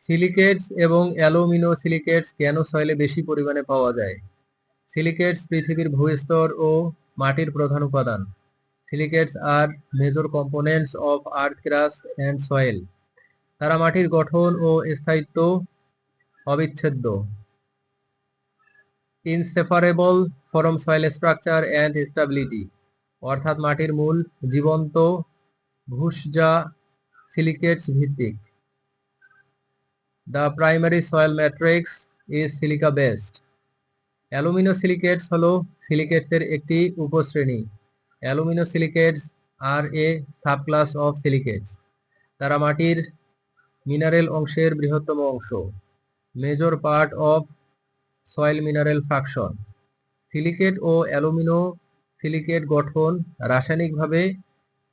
সিলিকেটস এবং অ্যালুমিনো সিলিকেটস কেন সয়েলে বেশি পরিমাণে পাওয়া যায়? সিলিকেটস পৃথিবীর ভূস্তর ও মাটির প্রধান উপাদান। সিলিকেটস আর major components of earth crust and soil. তারা মাটির গঠন ও স্থায়িত্ব অবিচ্ছেদ্য। Inseparable from soil structure and stability, অর্থাৎ মাটির মূল জীবন্ত ভূষ যা সিলিকেটস ভিত্তিক। The primary soil matrix is silica based. অ্যালুমিনো সিলিকেটস হলো সিলিকেটসের একটি উপশ্রেণী। অ্যালুমিনো সিলিকেটস আর এ সাবক্লাস অফ সিলিকেটস। তারা মাটির মিনারেল অংশের বৃহত্তম অংশ। Major part of soil mineral fraction. Silicate ও অ্যালুমিনো সিলিকেট গঠন রাসায়নিকভাবে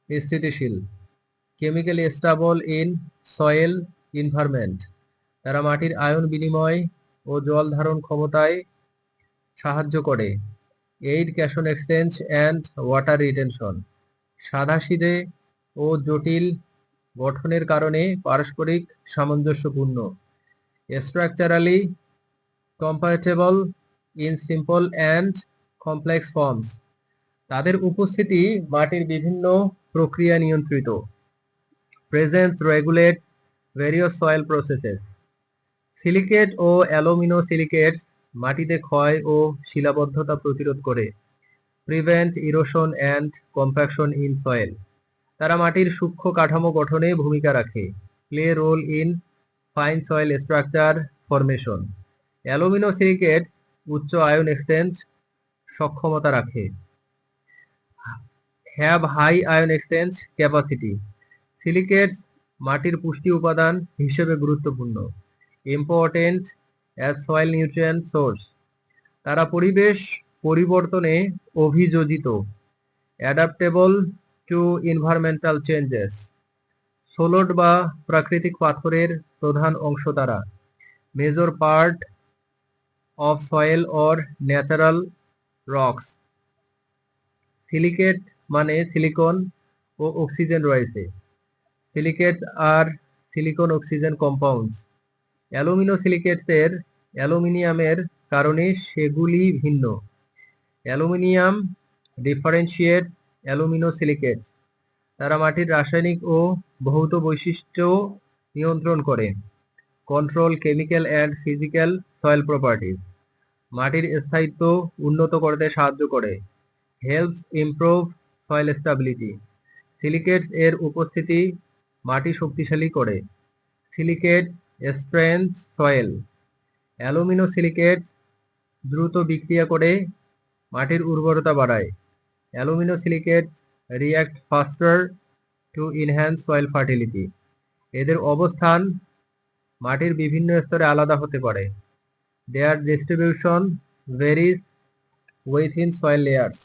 স্থিতিশীল, chemically stable in soil environment. তারা মাটির আয়ন বিনিময় ও জল ধারণ ক্ষমতায় সাহায্য করে। Aid cation exchange and water retention. সাদাসিধে ও জটিল গঠনের কারণে পারস্পরিক সামঞ্জস্যপূর্ণ। Structurally compatible in simple and complex forms. তাদের উপস্থিতি মাটির বিভিন্ন প্রক্রিয়া নিয়ন্ত্রিত। Presence regulates various soil processes. Silicate ও অ্যালুমিনো সিলিকেটস মাটিতে ক্ষয় ও শিলাবদ্ধতা প্রতিরোধ করে। Prevent erosion and compaction in soil. তারা মাটির সূক্ষ্ম কাঠামো গঠনে ভূমিকা রাখে। Play role in fine soil structure formation. Alumino silicate উচ্চ আয়ন এক্সচেঞ্জ সক্ষমতা রাখে। Have high ion exchange capacity. Silicates মাটির পুষ্টি উপাদান হিসেবে গুরুত্বপূর্ণ। Important as soil nutrient source. তারা পরিবেশ পরিবর্তনে অভিযোজিত। Adaptable to environmental changes. সোলট বা প্রাকৃতিক পাথরের প্রধান অংশ তারা। Major part of soil or natural rocks. Silicate মানে সিলিকন ও অক্সিজেন রয়েছে। সিলিকেট আর সিলিকন অক্সিজেন কম্পাউন্ডস। অ্যালুমিনো সিলিকেটসের অ্যালুমিনিয়ামের কারণে সেগুলি ভিন্ন। Aluminium differentiates alumino silicates. তারা মাটির রাসায়নিক ও ভৌত বৈশিষ্ট্য নিয়ন্ত্রণ করে। Control chemical and physical soil properties. মাটির স্থায়িত্ব উন্নত করতে সাহায্য করে। Helps improve soil stability. Silicates এর উপস্থিতি মাটি শক্তিশালী করে। Silicate strength soil. Alumino silicates দ্রুত বিক্রিয়া করে মাটির উর্বরতা বাড়ায়। Alumino silicates react faster to enhance soil fertility. এদের অবস্থান মাটির বিভিন্ন স্তরে আলাদা হতে পারে। Their distribution varies within soil layers.